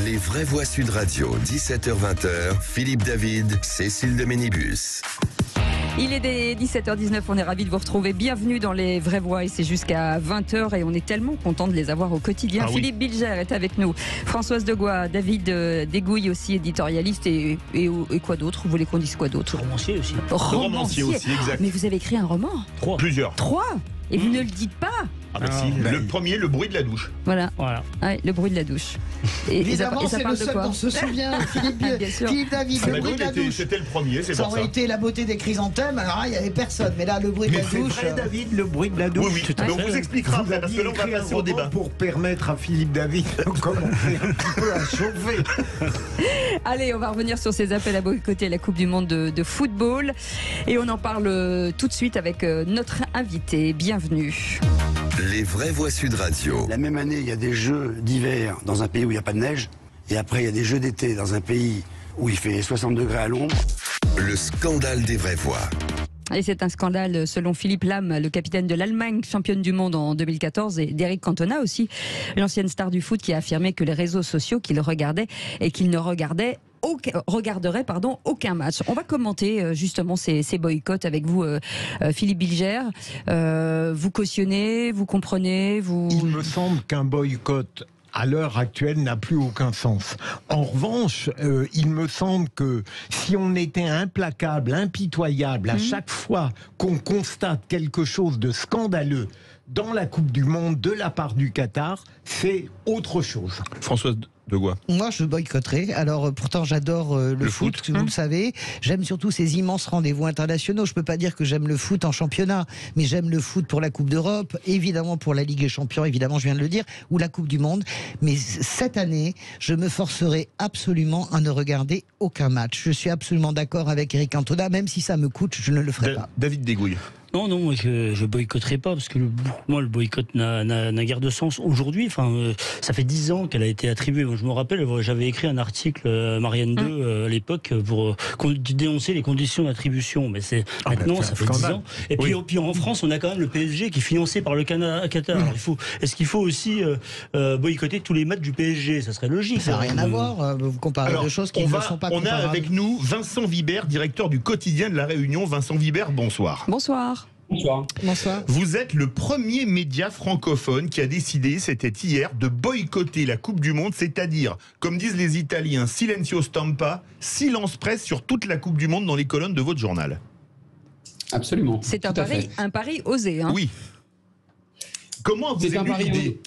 Les vraies voix Sud Radio, 17h-20h, Philippe David, Cécile de Ménibus. Il est des 17h19, on est ravis de vous retrouver. Bienvenue dans Les Vraies Voix et c'est jusqu'à 20h et on est tellement content de les avoir au quotidien. Philippe Bilger est avec nous, Françoise Degois, David Degouille aussi, éditorialiste et quoi d'autre? Vous voulez qu'on dise quoi d'autre? Romancier aussi. Romancier aussi, exact. Mais vous avez écrit un roman? 3. Plusieurs. 3? Et vous ne le dites pas? Ah bah si. Le premier, le bruit de la douche. Voilà. Ouais, le bruit de la douche. Et évidemment, ça c'est parle le de seul quoi? dont se souvient Philippe David, le bruit de la douche. C'était le premier, c'est Ça pour ça. aurait été la beauté des chrysanthèmes, alors là, il n'y avait personne. Mais là, le bruit de la douche. C'est vrai, David, le bruit de la douche. Oui, mais on vous expliquera après, parce que là, on va passer au débat. Pour permettre à Philippe David de commencer un petit peu à chauffer. Allez, on va revenir sur ces appels à boycotter la Coupe du Monde de football. Et on en parle tout de suite avec notre invité. Bienvenue. Les vraies voix Sud Radio. La même année, il y a des jeux d'hiver dans un pays où il n'y a pas de neige. Et après, il y a des jeux d'été dans un pays où il fait 60 degrés à l'ombre. Le scandale des vraies voix. Et c'est un scandale selon Philippe Lahm, le capitaine de l'Allemagne, championne du monde en 2014, et d'Eric Cantona aussi, l'ancienne star du foot qui a affirmé que les réseaux sociaux qu'il regardait et qu'il ne regarderait aucun match. On va commenter justement ces boycotts avec vous, Philippe Bilger. Vous cautionnez, vous comprenez, vous... Il me semble qu'un boycott à l'heure actuelle n'a plus aucun sens. En revanche, il me semble que si on était implacable, impitoyable à chaque fois qu'on constate quelque chose de scandaleux dans la Coupe du Monde de la part du Qatar, c'est autre chose. Françoise Degois. Moi, je boycotterai. Alors, pourtant, j'adore le foot, vous le savez. J'aime surtout ces immenses rendez-vous internationaux. Je peux pas dire que j'aime le foot en championnat, mais j'aime le foot pour la Coupe d'Europe, évidemment pour la Ligue des Champions, évidemment, je viens de le dire, ou la Coupe du Monde. Mais cette année, je me forcerai absolument à ne regarder aucun match. Je suis absolument d'accord avec Eric Cantona, même si ça me coûte, je ne le ferai pas. David Degouille. Non, moi je boycotterai pas parce que moi le boycott n'a guère de sens aujourd'hui. Enfin, ça fait 10 ans qu'elle a été attribuée. Moi, je me rappelle, j'avais écrit un article à Marianne 2 à l'époque pour dénoncer les conditions d'attribution. Mais c'est maintenant, ça fait 10 ans. Et puis en France, on a quand même le PSG qui est financé par le Qatar. Alors, est-ce qu'il faut aussi boycotter tous les matchs du PSG? Ça serait logique. Ça n'a rien à voir. Vous comparez deux choses qui ne sont pas comparables. On a avec nous Vincent Vibert, directeur du quotidien de La Réunion. Vincent Vibert, bonsoir. Bonsoir. Bonsoir. Vous êtes le premier média francophone qui a décidé, c'était hier, de boycotter la Coupe du Monde, c'est-à-dire, comme disent les Italiens, silenzio stampa, silence presse sur toute la Coupe du Monde dans les colonnes de votre journal. Absolument. C'est un pari osé. Hein. Oui. Comment vous avez eu l'idée ?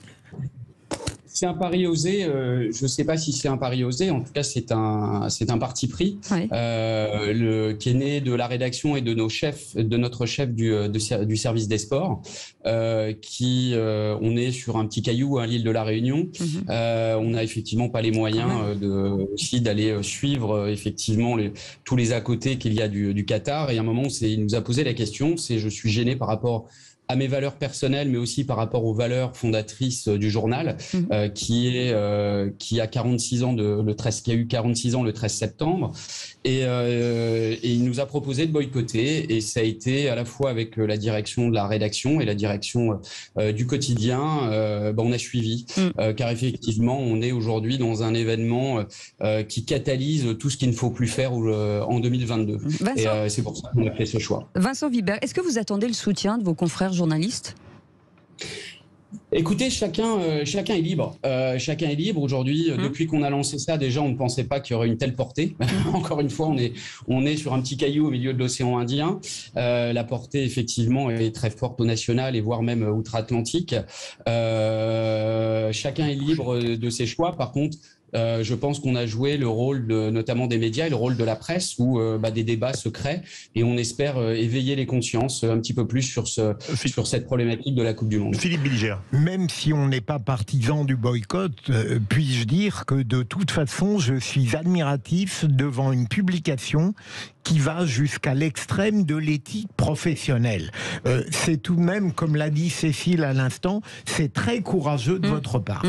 C'est un pari osé. Je ne sais pas si c'est un pari osé. En tout cas, c'est un parti pris qui est né de la rédaction et de notre chef du service des sports. On est sur un petit caillou à l'île de la Réunion. On n'a effectivement pas les moyens aussi d'aller suivre effectivement tous les à côté qu'il y a du Qatar. Et à un moment, il nous a posé la question. Je suis gêné par rapport à mes valeurs personnelles, mais aussi par rapport aux valeurs fondatrices du journal, qui a 46 ans qui a eu 46 ans le 13 septembre. Et il nous a proposé de boycotter. Et ça a été à la fois avec la direction de la rédaction et la direction du quotidien. On a suivi, car effectivement, on est aujourd'hui dans un événement qui catalyse tout ce qu'il ne faut plus faire en 2022. Et c'est pour ça qu'on a fait ce choix. Vincent Vibert, est-ce que vous attendez le soutien de vos confrères journalistes ? Écoutez, chacun est libre. Chacun est libre aujourd'hui. Depuis qu'on a lancé ça, déjà, on ne pensait pas qu'il y aurait une telle portée. Encore une fois, on est sur un petit caillou au milieu de l'océan Indien. La portée, effectivement, est très forte au national et voire même outre-Atlantique. Chacun est libre de ses choix. Par contre, je pense qu'on a joué le rôle notamment des médias et le rôle de la presse où des débats se créent et on espère éveiller les consciences un petit peu plus sur cette problématique de la Coupe du Monde. Philippe Bilger. Même si on n'est pas partisan du boycott, puis-je dire que de toute façon, je suis admiratif devant une publication qui va jusqu'à l'extrême de l'éthique professionnelle. C'est tout de même, comme l'a dit Cécile à l'instant, c'est très courageux de votre part.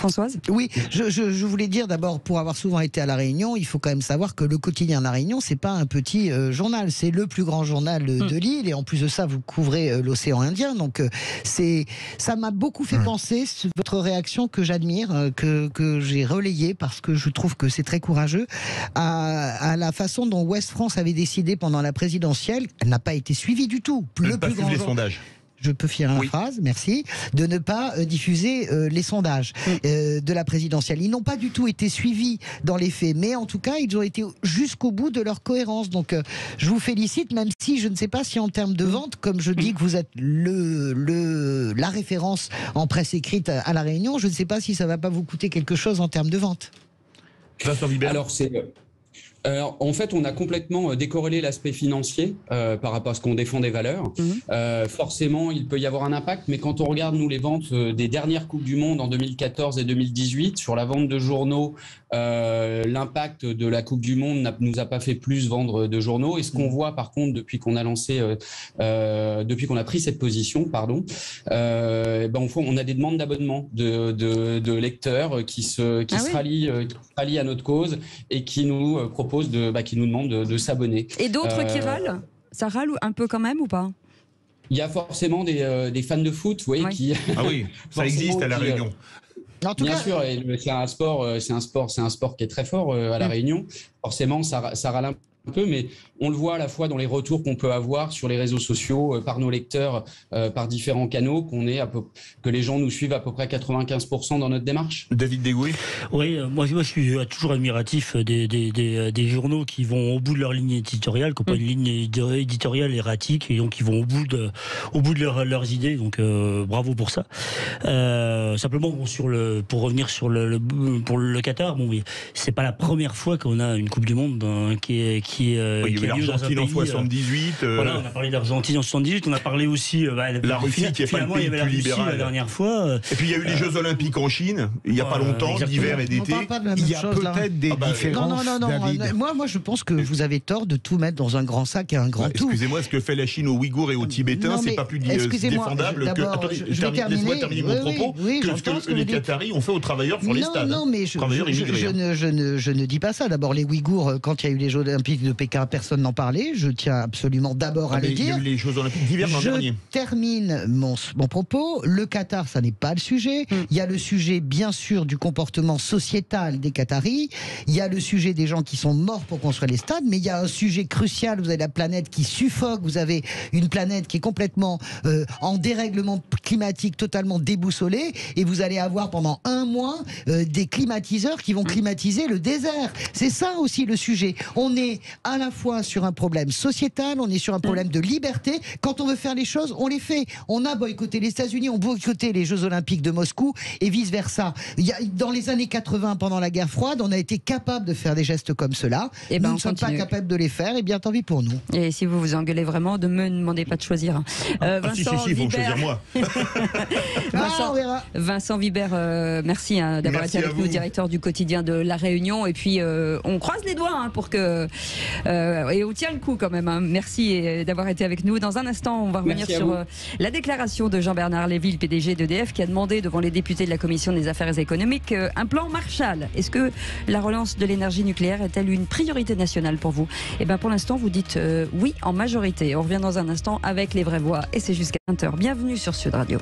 Françoise ? Oui, je voulais dire d'abord, pour avoir souvent été à La Réunion, il faut quand même savoir que le quotidien de La Réunion, c'est pas un petit journal, c'est le plus grand journal de l'île, et en plus de ça, vous couvrez l'océan Indien, donc ça m'a beaucoup fait penser, votre réaction que j'admire, que j'ai relayée, parce que je trouve que c'est très courageux, à la façon dont Ouest France avait décidé pendant la présidentielle, elle n'a pas été suivie du tout. Le plus grand sondages. Je peux finir la phrase, merci, de ne pas diffuser les sondages de la présidentielle. Ils n'ont pas du tout été suivis dans les faits, mais en tout cas, ils ont été jusqu'au bout de leur cohérence. Donc, je vous félicite, même si je ne sais pas si en termes de vente, comme je dis que vous êtes la référence en presse écrite à La Réunion, je ne sais pas si ça ne va pas vous coûter quelque chose en termes de vente. Alors, en fait, on a complètement décorrélé l'aspect financier par rapport à ce qu'on défend des valeurs. Forcément, il peut y avoir un impact, mais quand on regarde, nous, les ventes des dernières Coupes du Monde en 2014 et 2018, sur la vente de journaux, l'impact de la Coupe du Monde nous a pas fait plus vendre de journaux. Et ce qu'on voit, par contre, depuis qu'on a lancé, depuis qu'on a pris cette position, on a des demandes d'abonnement de lecteurs qui se rallient à notre cause et qui nous proposent qui nous demandent de s'abonner. Et d'autres qui râlent ? Ça râle un peu quand même ou pas ? Il y a forcément des fans de foot, vous voyez, qui... Ah oui, ça existe à La Réunion. Bien sûr, c'est un sport qui est très fort à La Réunion. Forcément, ça râle un peu, mais on le voit à la fois dans les retours qu'on peut avoir sur les réseaux sociaux, par nos lecteurs, par différents canaux, que les gens nous suivent à peu près 95% dans notre démarche. David Degoué ? Oui, moi je suis toujours admiratif des journaux qui vont au bout de leur ligne éditoriale, qui n'ont pas une ligne éditoriale erratique, et donc qui vont au bout de leurs idées, donc bravo pour ça. Simplement, pour revenir sur pour le Qatar, c'est pas la première fois qu'on a une Coupe du Monde qui est l'Argentine en 78. Voilà, on a parlé d'Argentine en 78, on a parlé aussi la Russie qui est pas le pays plus libéral la dernière fois. Et puis il y a eu les Jeux Olympiques en Chine il y a pas longtemps, d'hiver et d'été. Il y a peut-être des différences. Non. Moi je pense que vous avez tort de tout mettre dans un grand sac et un grand tout. Excusez-moi, ce que fait la Chine aux Ouïghours et aux Tibétains, c'est pas plus défendable que... Laisse-moi terminer mon propos, que ce que les Qataris ont fait aux travailleurs sur les stades. Non, mais je ne dis pas ça. D'abord, les Ouïghours, quand il y a eu les Jeux Olympiques de Pékin, personne n'en parlait. Je tiens absolument d'abord à le dire. Il y a eu les Jeux Olympiques d'hiver l'an dernier. Je termine mon propos. Le Qatar, ça n'est pas le sujet. Il y a le sujet, bien sûr, du comportement sociétal des Qataris. Il y a le sujet des gens qui sont morts pour construire les stades. Mais il y a un sujet crucial. Vous avez la planète qui suffoque. Vous avez une planète qui est complètement en dérèglement climatique, totalement déboussolée. Et vous allez avoir pendant un mois des climatiseurs qui vont climatiser le désert. C'est ça aussi le sujet. On est à la fois sur un problème sociétal, on est sur un problème de liberté. Quand on veut faire les choses, on les fait. On a boycotté les États-Unis, on a boycotté les Jeux Olympiques de Moscou et vice-versa. Dans les années 80, pendant la guerre froide, on a été capable de faire des gestes comme cela. Et nous ne sommes pas capables de les faire, et bien tant pis pour nous. Et si vous vous engueulez vraiment, ne me demandez pas de choisir. Vincent Vibert, ils vont choisir moi. Vincent Vibert, merci d'avoir été avec nous, directeur du quotidien de La Réunion. Et puis, on croise les doigts pour que... et on tient le coup quand même. Merci d'avoir été avec nous. Dans un instant, on va revenir sur la déclaration de Jean-Bernard Lévy, le PDG d'EDF, qui a demandé devant les députés de la Commission des affaires économiques un plan Marshall. Est-ce que la relance de l'énergie nucléaire est-elle une priorité nationale pour vous ? Eh bien, pour l'instant, vous dites oui en majorité. On revient dans un instant avec les vraies voix et c'est jusqu'à 20h. Bienvenue sur Sud Radio.